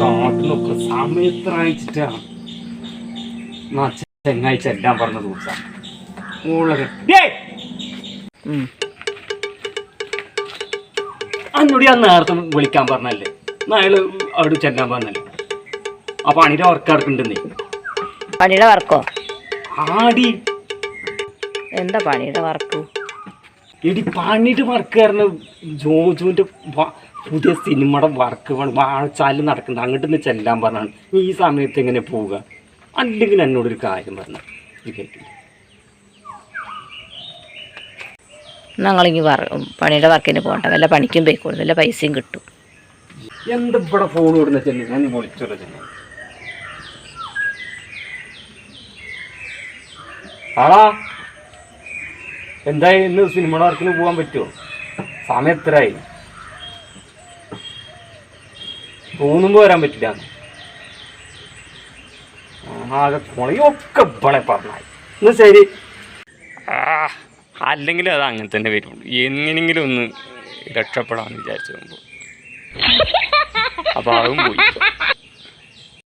കാട്ടിനൊക്കെ സമയത്ത് അയച്ചിട്ടാ ചെങ്ങാഴ്ച എല്ലാം പറഞ്ഞ ദിവസം അന്നോട് ഞാൻ നേരത്തെ വിളിക്കാൻ പറഞ്ഞല്ലേ അയാള് അവിടെ ചെല്ലാൻ പറഞ്ഞല്ലേ ആ പണിയുടെ വർക്ക് നടക്കുന്നുണ്ടെന്നേ. പണിയുടെ വർക്കോ? ആടി എന്താ പണിയുടെ വർക്ക്? എടി പണിയുടെ വർക്ക് കാരണം ജോജുവിന്റെ പുതിയ സിനിമയുടെ വർക്ക് വാഴച്ചാലിൽ നടക്കുന്നത് അങ്ങോട്ട് നിന്ന് ചെല്ലാൻ പറഞ്ഞാണ്. ഈ സമയത്ത് എങ്ങനെ പോവുക? അല്ലെങ്കിൽ എന്നോടൊരു കാര്യം പറഞ്ഞു കേട്ടില്ല. ഞങ്ങളിങ്ങി പണിയുടെ വർക്കിന് പോകണ്ട, വല്ല പണിക്കും പോയിക്കോളൂ, വല്ല പൈസയും കിട്ടും. എന്താ ഇവിടെ ഫോൺ വിടുന്ന ചെന്നു ഞാൻ വിളിച്ചോളൂ ചെന്നു. ആളാ എന്തായി ഇന്ന് സിനിമയുടെ വർക്കിന് പോകാൻ പറ്റുമോ? സമയം എത്രയായി? തോന്നുമ്പോ വരാൻ പറ്റില്ല. ആകെ കൊളയൊക്കെ ഇവിടെ പറഞ്ഞായി. എന്നാ ശരി. അല്ലെങ്കിൽ അത് അങ്ങനെ തന്നെ വരുള്ളൂ. എങ്ങനെങ്കിലും ഒന്ന് രക്ഷപ്പെടാമെന്ന് വിചാരിച്ചു പോകുമ്പോൾ അപ്പോൾ അതും പോയി.